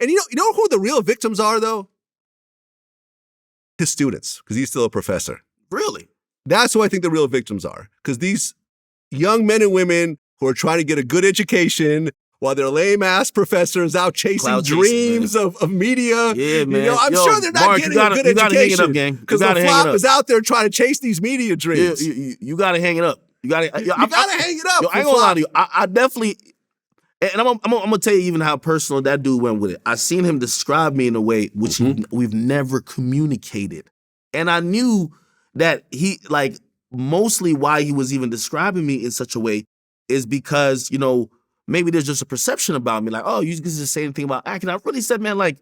And you know who the real victims are, though? His students, because he's still a professor. Really? That's who I think the real victims are. Because these young men and women who are trying to get a good education while their lame-ass professors out chasing dreams of media. Yeah, man. You know, I'm sure they're not Marc, getting a good education. You gotta hang it up, gang. Because LaFlop is out there trying to chase these media dreams. You gotta hang it up. You gotta hang it up. I ain't gonna lie to you. I definitely, and I'm gonna tell you even how personal that dude went with it. I seen him describe me in a way which we've never communicated. And I knew that he, like, mostly why he was even describing me in such a way is because, you know, maybe there's just a perception about me, like, oh, you just say anything about acting. I really said, man, like,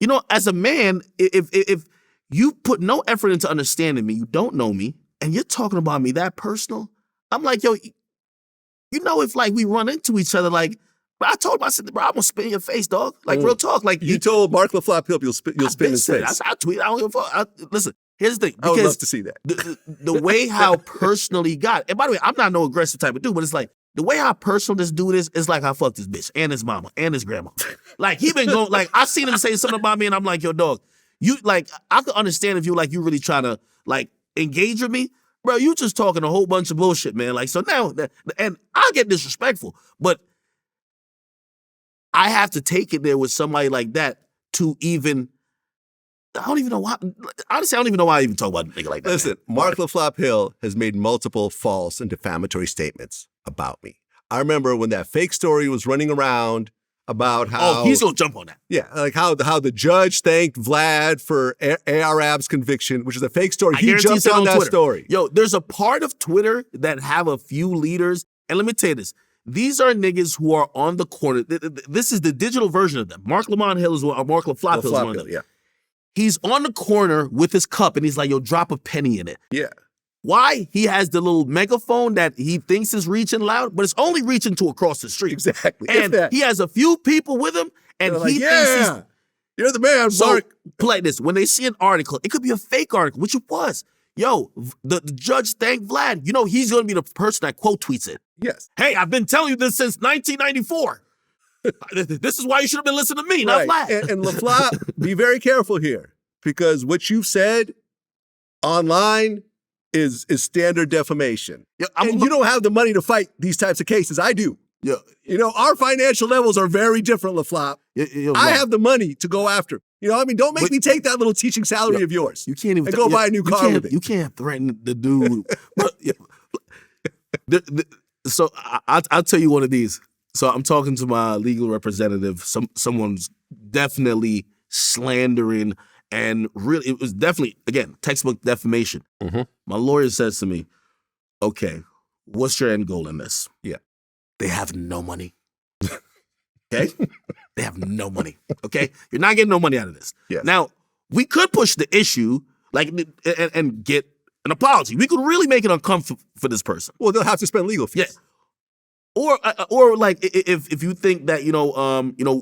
you know, as a man, if you put no effort into understanding me, you don't know me, and you're talking about me that personal, I'm like, yo, you know, if like we run into each other, like, I told him, I said, bro, I'm gonna spit in your face, dog. Like, real talk. Like, you told Marc LaFlop you'll spit in his face. I tweet. I don't give a fuck. Listen, here's the thing. I would love to see that. The way how personal he got. And by the way, I'm not no aggressive type of dude, but it's like the way how personal this dude is like I fucked this bitch and his mama and his grandma. Like, he been going. Like, I seen him say something about me, and I'm like, yo, dog, you like, I could understand if you like you really trying to like engage with me, bro. You just talking a whole bunch of bullshit, man. Like, so now, and I get disrespectful, but I have to take it there with somebody like that to even. I don't even know why. Honestly, I don't even know why I even talk about a nigga like that. Listen, Marc LaFlop Hill has made multiple false and defamatory statements about me. I remember when that fake story was running around about how... Oh, he's going to jump on that. Yeah, like how the judge thanked Vlad for Arab's conviction, which is a fake story. He jumped on that story. Yo, there's a part of Twitter that have a few leaders. And let me tell you this. These are niggas who are on the corner. This is the digital version of them. Marc Lamont Hill is one, or Marc LaFlop Hill is one of them. Yeah. He's on the corner with his cup, and he's like, yo, drop a penny in it. Yeah. Why? He has the little megaphone that he thinks is reaching loud, but it's only reaching to across the street. Exactly. And he has a few people with him, and he thinks he's... You're the man, so, Marc. Play this. When they see an article, it could be a fake article, which it was. Yo, the judge thanked Vlad. You know, he's going to be the person that quote tweets it. Yes. Hey, I've been telling you this since 1994. This is why you should have been listening to me, not Vlad. And LaFlop, be very careful here. Because what you've said online is standard defamation. Yeah, and you don't have the money to fight these types of cases. I do. Yeah. You know, our financial levels are very different, LaFlop. I have the money to go after. You know, I mean, don't make me take that little teaching salary of yours. You can't even and go buy a new car with it. You can't threaten the dude. So I'll tell you one of these. So I'm talking to my legal representative. Someone's definitely slandering. And really, it was definitely, again, textbook defamation. My lawyer says to me, okay, what's your end goal in this? Yeah. They have no money. Okay? They have no money. Okay? You're not getting no money out of this. Yes. Now, we could push the issue like and get an apology. We could really make it uncomfortable for this person. Well, they'll have to spend legal fees. Yeah. Or like if you think that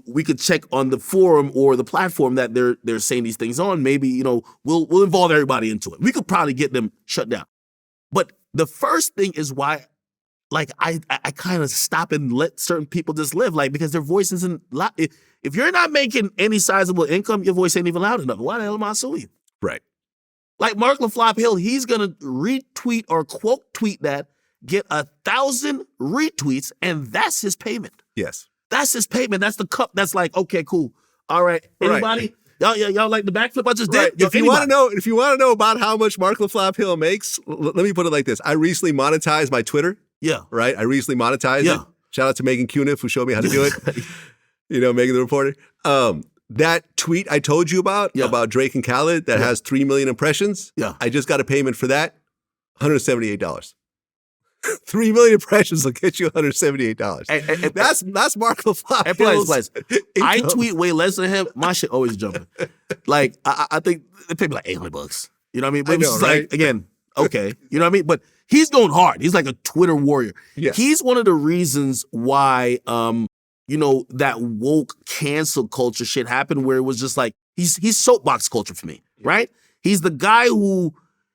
we could check on the forum or the platform that they're saying these things on, maybe we'll involve everybody into it. We could probably get them shut down. But the first thing is why, like I kind of stop and let certain people just live, like because their voice isn't loud. If you're not making any sizable income, your voice ain't even loud enough. Why the hell am I suing you? Right. Like Marc LaFlop Hill, he's gonna retweet or quote tweet that. Get 1,000 retweets, and that's his payment. Yes. That's his payment. That's the cup. That's like, okay, cool. All right. Anybody? Right. Y'all like the backflip I just did? If you want to know about how much Marc LaFlop Hill makes, let me put it like this. I recently monetized my Twitter. Yeah. Right? I recently monetized it. Shout out to Megan Cuniff who showed me how to do it. Megan the reporter. That tweet I told you about Drake and Khaled that has 3 million impressions. Yeah. I just got a payment for that. $178. 3 million impressions will get you $178. And that's Marc LaFlop. And plus, I tweet way less than him. My shit always jumping. Like I think they pay me like $800. You know what I mean? But it's right? Like again, okay. You know what I mean? But he's going hard. He's like a Twitter warrior. Yeah. He's one of the reasons why that woke cancel culture shit happened, where it was just like he's soapbox culture for me, right? He's the guy who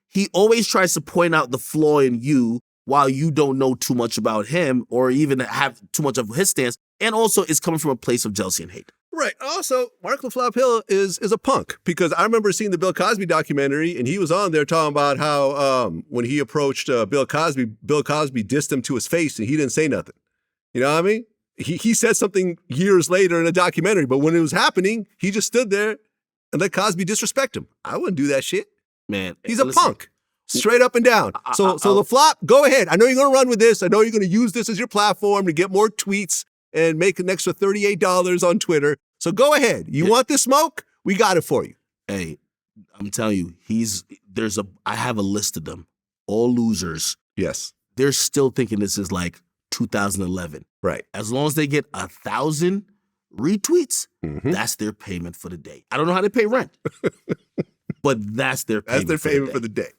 he always tries to point out the flaw in you, while you don't know too much about him or even have too much of his stance, and also is coming from a place of jealousy and hate. Right. Also, Marc LaFlop Hill is a punk because I remember seeing the Bill Cosby documentary and he was on there talking about how when he approached Bill Cosby dissed him to his face and he didn't say nothing. You know what I mean? He said something years later in a documentary, but when it was happening, he just stood there and let Cosby disrespect him. I wouldn't do that shit. Man, he's a punk. Straight up and down. So LaFlop, go ahead. I know you're going to run with this. I know you're going to use this as your platform to get more tweets and make an extra $38 on Twitter. So go ahead. You want this smoke? We got it for you. Hey, I'm telling you, I have a list of them. All losers. Yes. They're still thinking this is like 2011. Right. As long as they get 1,000 retweets, that's their payment for the day. I don't know how they pay rent, but that's their payment. That's their payment for the day.